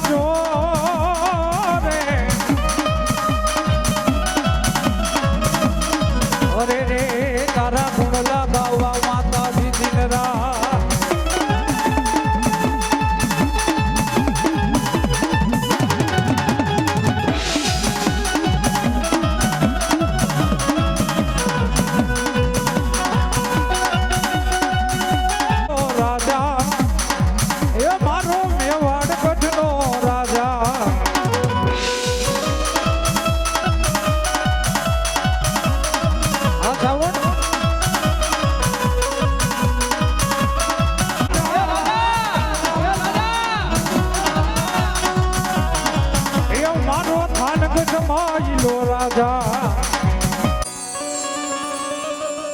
જો રે અરે રે તારા ગુણ લગાવવા માતાજી દિન રાત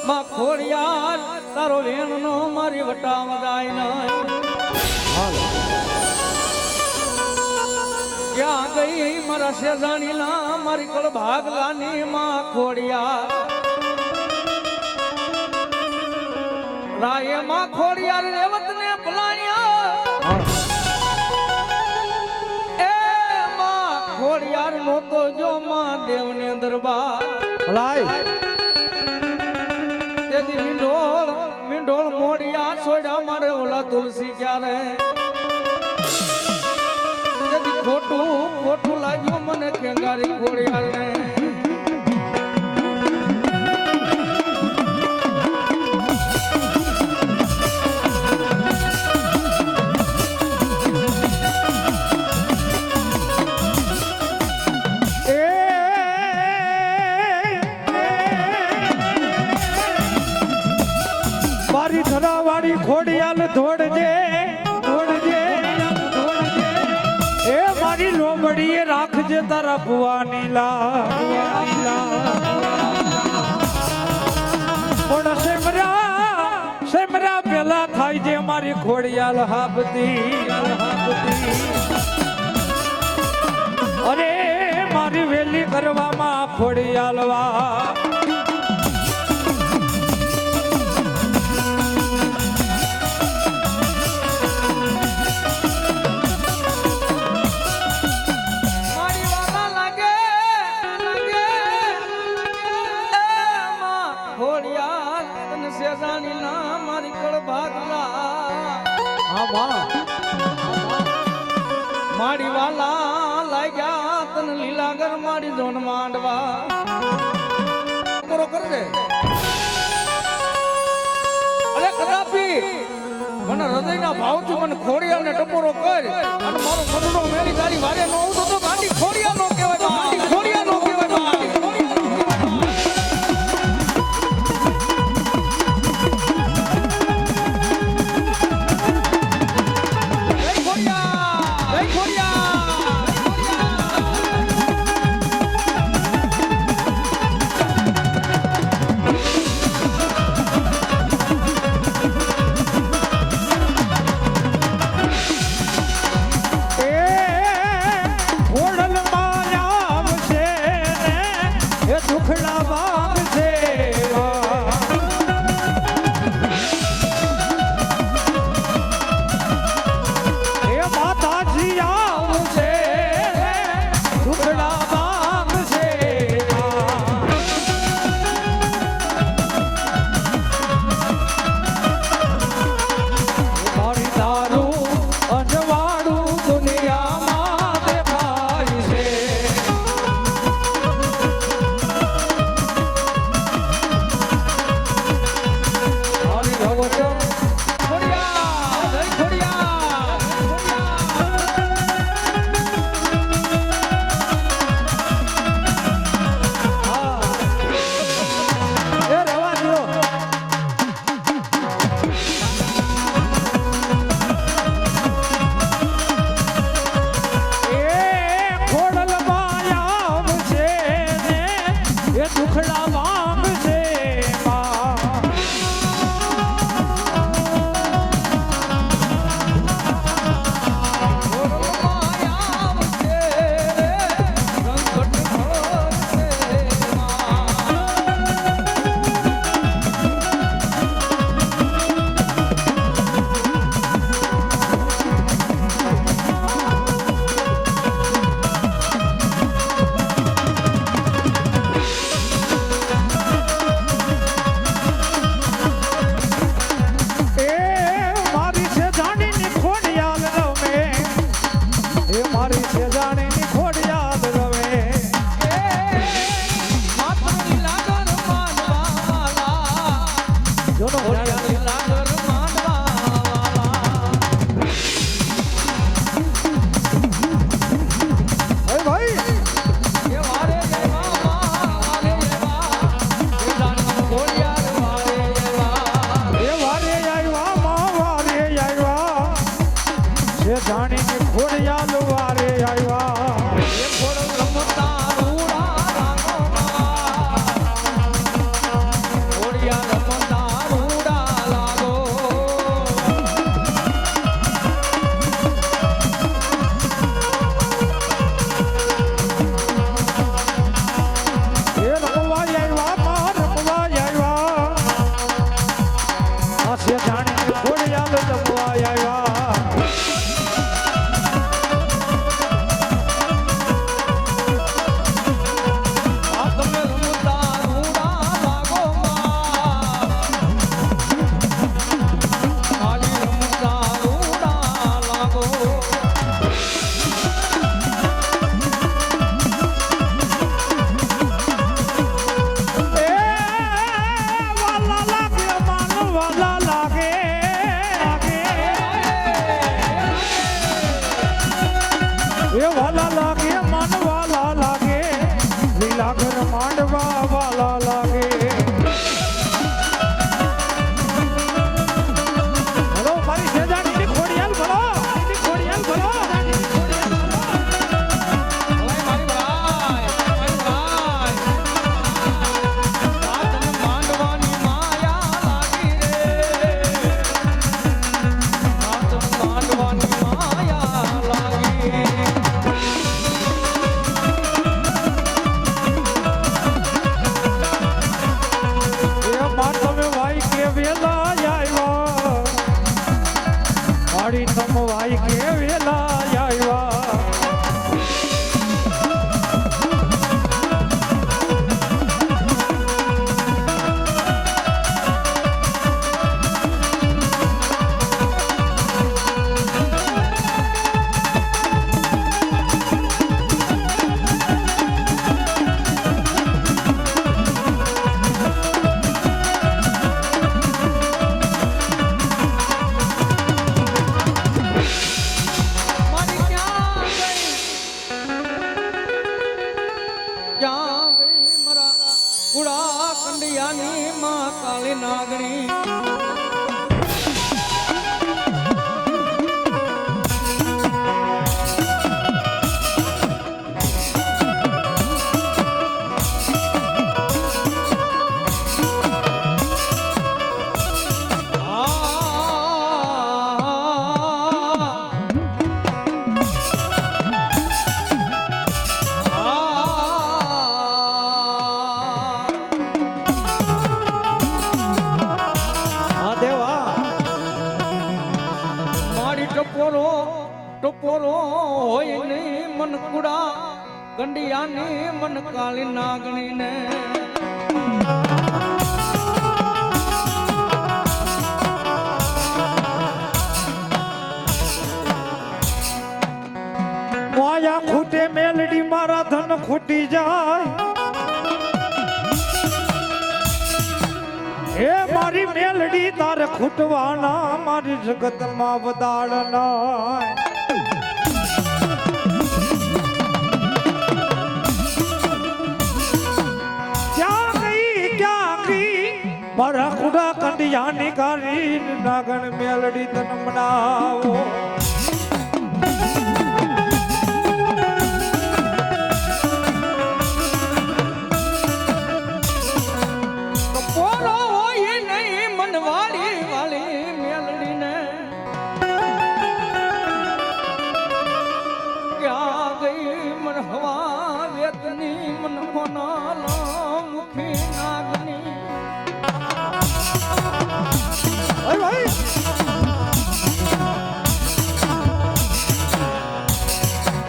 માં ખોડિયાર તારો વેણનો મારી વટામાં જાય નહીં ક્યાં ગઈ મારા શેજાણી ના મારી કળ ભાગલાની માં ખોડિયાર રાયે માં ખોડિયાર રેવત ને ભલાણ્યા એ માં ખોડિયાર નો તો જો માં દેવ ને દરબાર લાય મીંઢોળ મોડિયા છોડ્યા મારે ઓલા તુલસી ક્યારે ખોટું લાગ્યું મને કેંગારી ખોડિયાર ને ધરાવાળી ખોડિયાલ ધોડજે ધોડજે એ મારી લોમડીએ રાખજે તારા ભુવાની લા સેમરા પેલા થાય છે મારી ખોડિયાલ હાબતી અરે મારી વેલી કરવામાં ખોડિયાલવા મારી વાલા લાગ્યા તને લીલાગર મારી જોન માંડવા પૂરો કરજે અરે કદાપી મને હૃદયના ભાવથી મને ખોડિયાને ટપોરો કર અને મારો મનનો મેરી તારી વારે નો આવું તો ગાંડી ખોડિયા નો કહેવાય ગાંડી ખોડિયા નો કહેવાય મારી સેજાણીની ખોડિયાલ રવે માતની લાગર માનવા વાલા જોનો ખોડિયાની લાગર માનવા વાલા એ ભાઈ એ વારે જેવા વારે જેવા એ જાણવા ખોડિયાર વારે જેવા એ વારે આવ્યા માં વારે આવ્યા સેજાણીની ખોડિયાલ વારે આવ્યા એ ખોડ રમતા રૂડા રાગો ખોડિયાર રમતા રૂડા લાગો એ રમવા આવ્યા માં રમવા આવ્યા આ સેજાણીની ખોડિયાલ રમવા આવ્યા આ તમે રમતા રૂડા લાગો માલી રમતા રૂડા લાગો એ વાલા લાગે માન વાલા લાગે એ વાલા લાગે માન વાલા લાગે લીલા ઘર માંડવા વાલા લાગે બોલો મારી સેજાણીની ખોડિયાલ બોલો એની ખોડિયાલ બોલો મારી ભાઈ રાતને માંડવાની માયા લાગી રે રાતને માંડવાની માયા લાગી એ માં તમે વાઈ કે વેલા આવ્યા મારી તમે વાઈ કે વેલા આવ્યા મારી ક્યાં ગઈ મારા કુડા કંડિયાની માં કાળી નાગણી હા દેવા મારી ટપોરો ટપોરો હોય નહીં મન કુડા કંડિયાની મન કાળી નાગણી ને માયા ખૂટે મેલડી મારા ધન ખૂટી જાય હે મારી મેલડી તારે ખૂટવાના મારી જગતમાં વદાળના ક્યાં ગઈ મારા કુડા કંડિયાની કારી નાગણ મેલડી તન મનાવો ટપોરો હોય નહીં મન વાળી વાળી મેલડી ને ક્યાં ગઈ મન હવા વેતની મન કોના મુખી નાગની અરે ભાઈ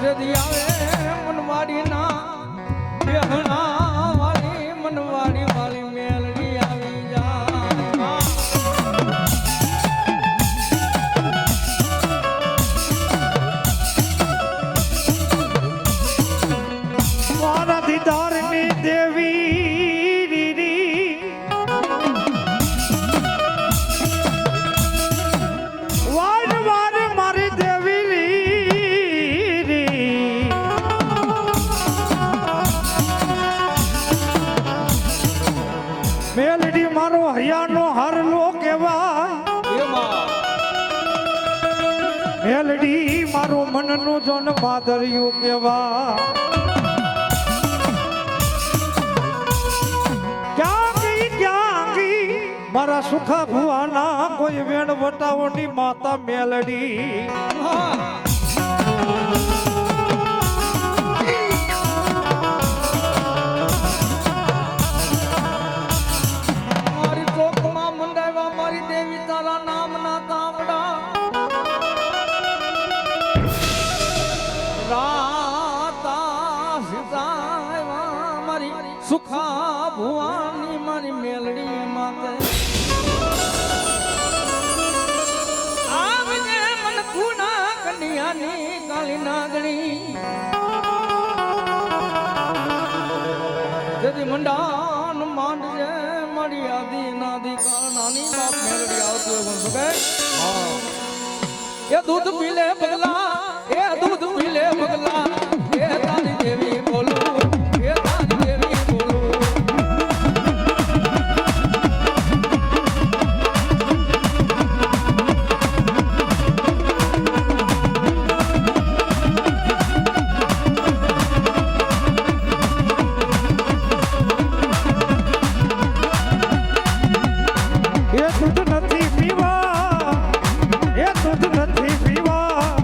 જદી આવે મનવાડી ના બેહણા વાળી મનવાડી વાળી મેલડી આવી જાય મારું મનનું જોન માધર્યું કેવા ક્યાં ગઈ મારા સુખા ભુવાના કોઈ વેણ વટાવોની માતા મેલડી મારી ચોકમાં મંડાવ્યા મારી દેવી તારા નામના તાંબડા રાતા સીતાવા મારી સુખા ભુવાની મારી મેલડી માતે આવજે મન કુના કન્યાની કાળી નાગણી તેથી મંડાન માંડજે મારી આદિ નાદી કાળ નાની બાપ મેલડી આવતી હોય શું કે એ દૂધ પીલે પગલા એ દૂધ પીલે પગલા એ તારી દેવી બોલું એ તારી દેવી બોલું એ દૂધ નથી પીવા એ દૂધ નથી પીવા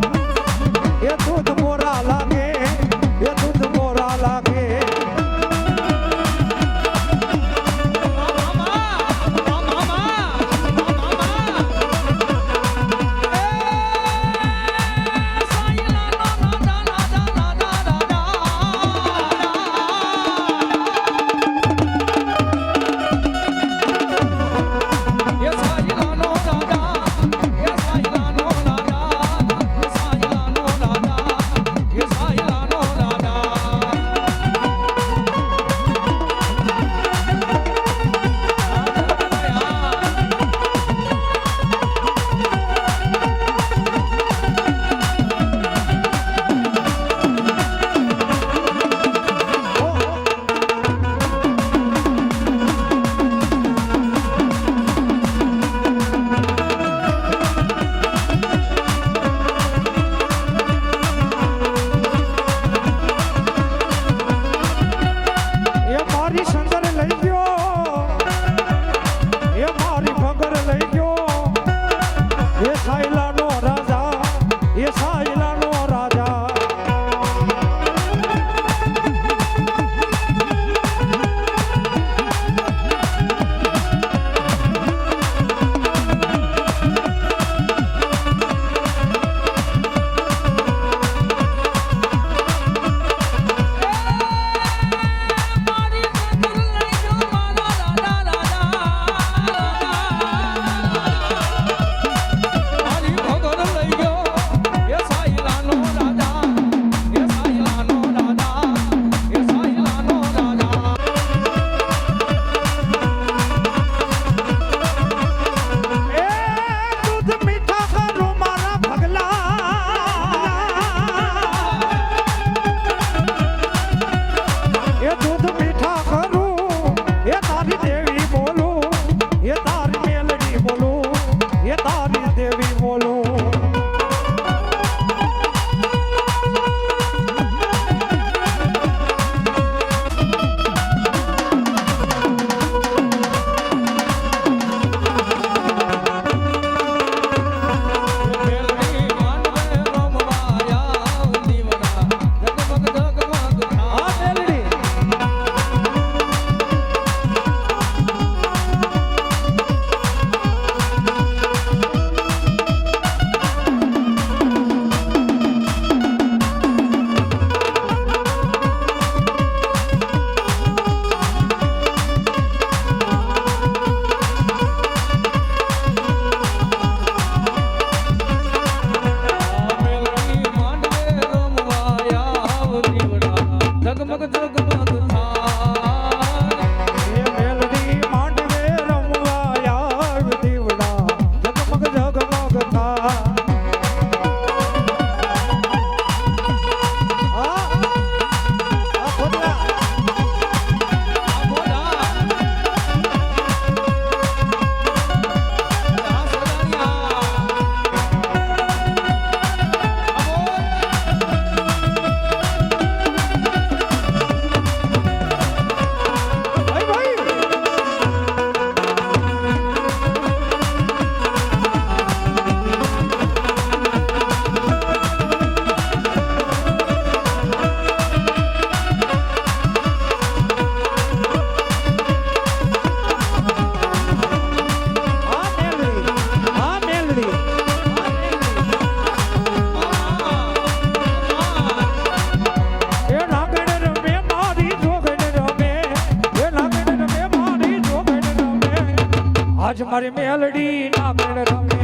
આજ મારી મેલડી નાગણ રમે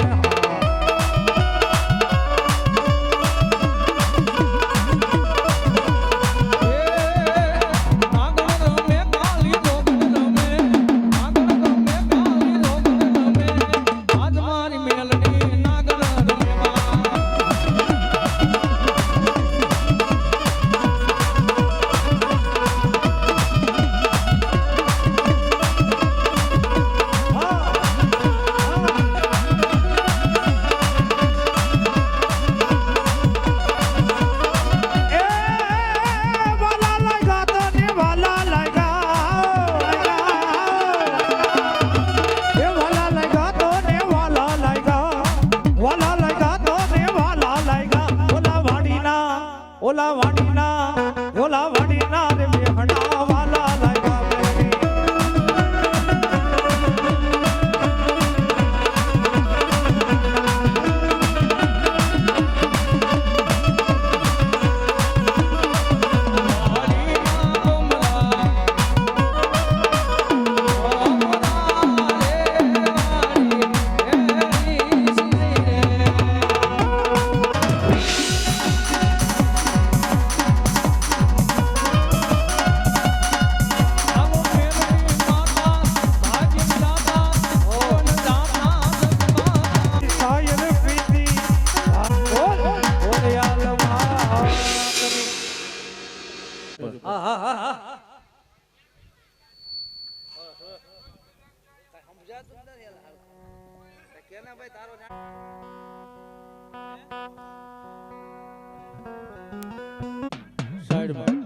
ઓલા વાડીના રે બેહણા વાલા લાગ્યા સાઈડમાં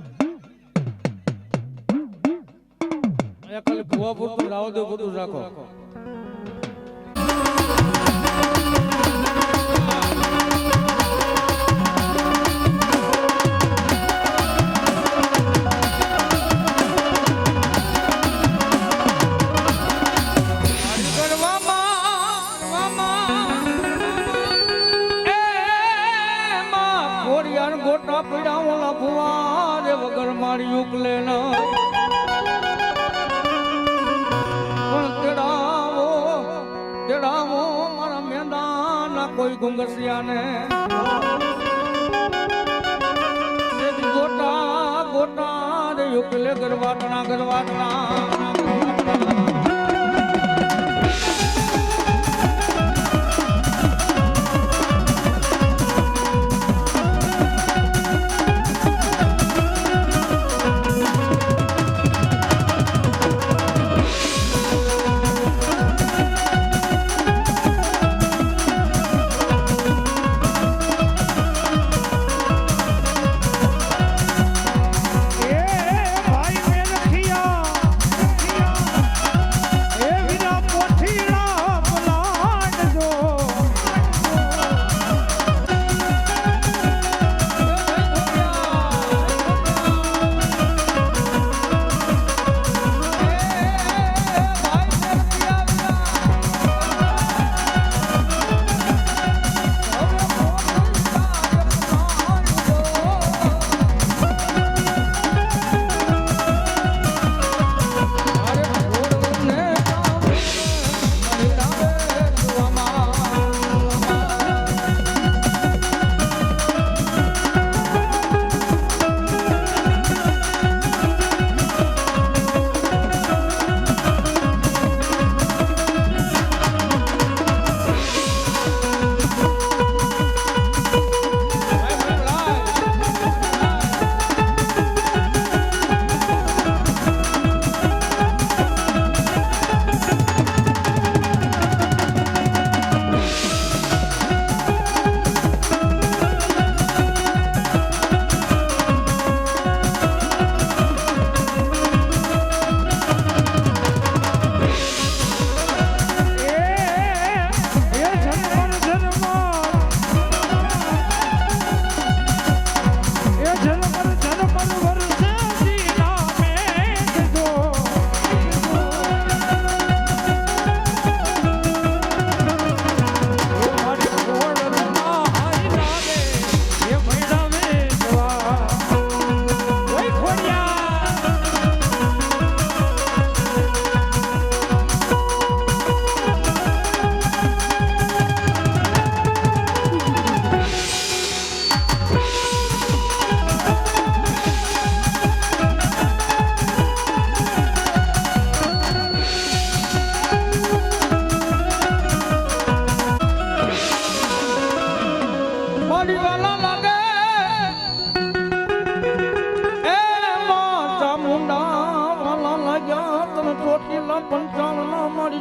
અહીંયા ખાલી ભૂવા પૂરતું રાવ દો બધું રાખો ગોટા પીડા ઓલા ભુવા રે વગર મારી ઉકલે ના પણ તેડાવો મારા મેંદાના કોઈ ગુંગસિયાને ગોટા રે ઉકલે ગરવાટણા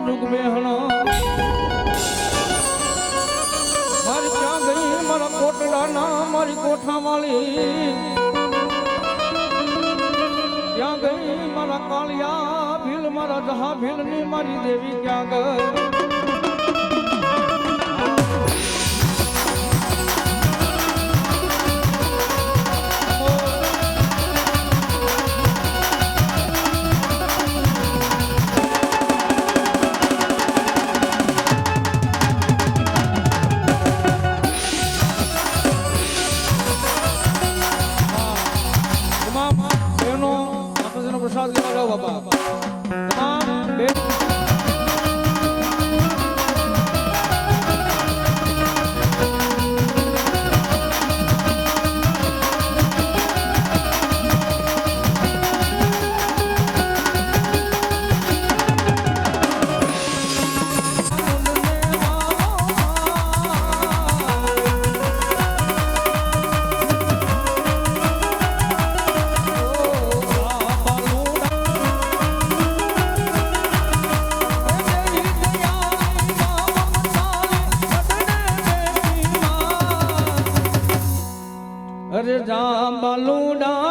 જુગ બેહણા મારી ક્યાં ગઈ મારા કોટડાના મારી કોઠા વાળી ક્યાં ગઈ મારા કાળિયા ભીલ મારા જહા ભીલ ની મારી દેવી ક્યાં ગઈ પ્રસાદ લેવા જાઓ બાપા તમામ બેન અરે જામ બાલુડા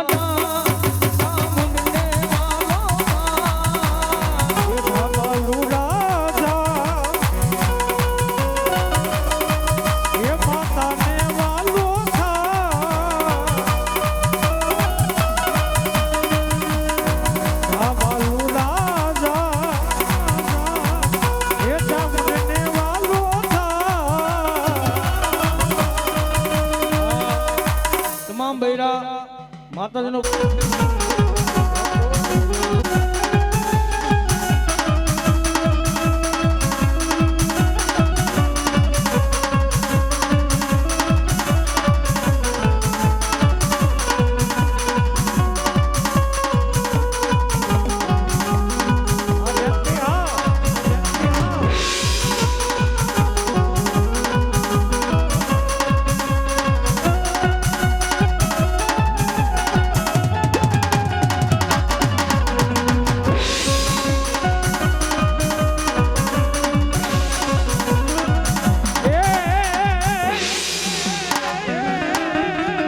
તમામ બૈરા માતાજીનો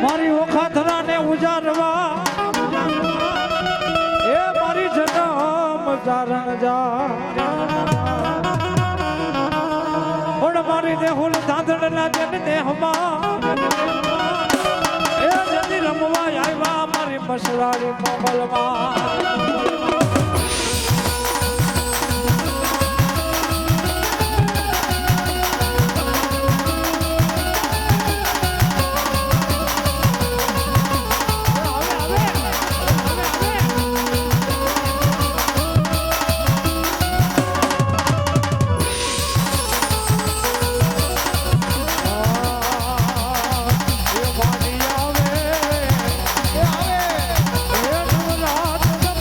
મારી ઓખાધરા ને ઉજારવા એ મારી જન્મ ચારણ જા પણ મારી દેહુલ ધાંધડ ના જન દેહમાં એ જલ્દી રમવા આવ્યા મારી મસરારી કોમલમાં એ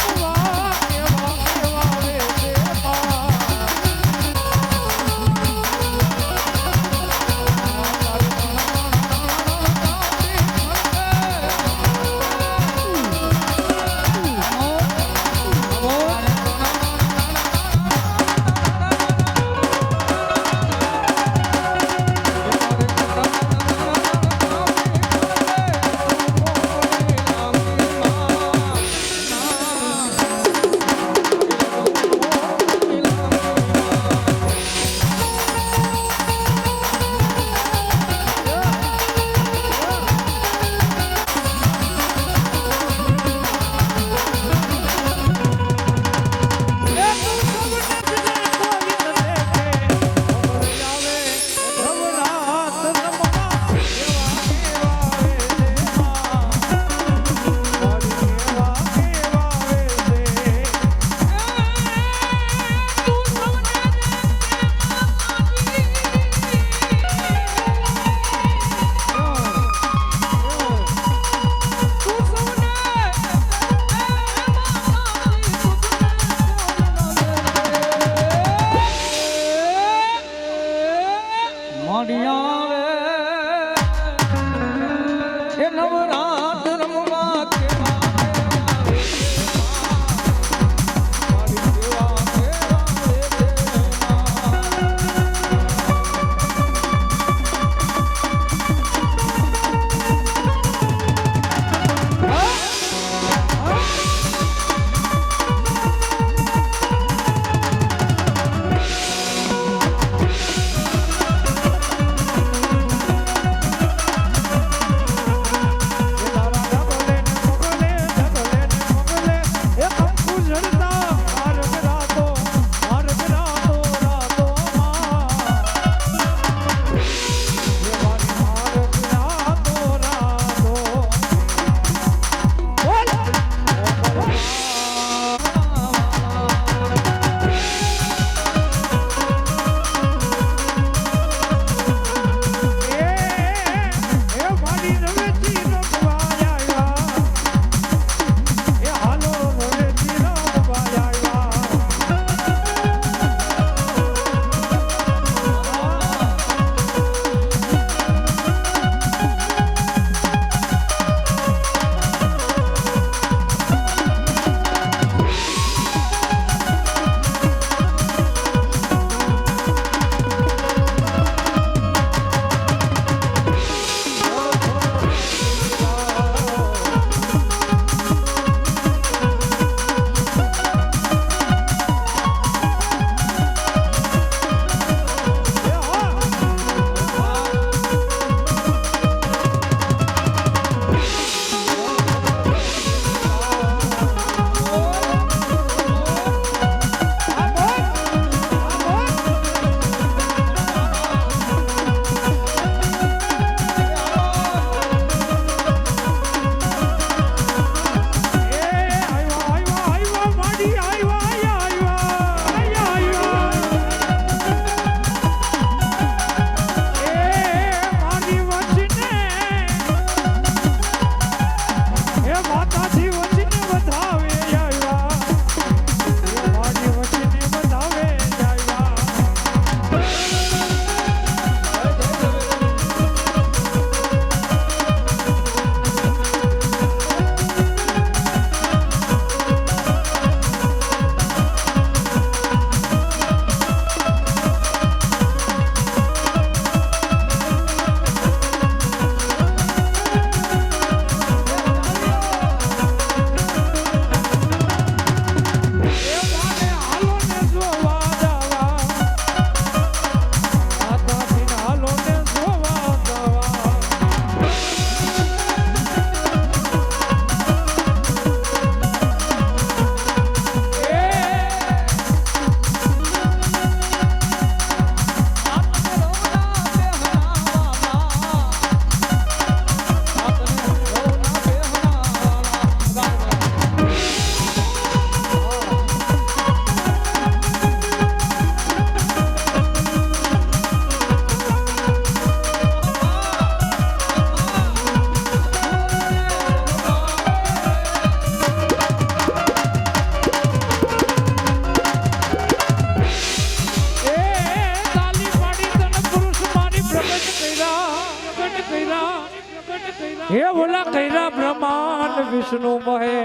વિષ્ણુ મોહે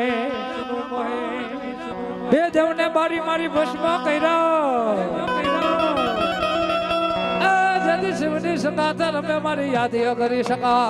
હે દેવને મારી મારી ભસ્મ કર્યા જગ શિવની સંગાથ રમે મારી યાદીઓ કરી શકા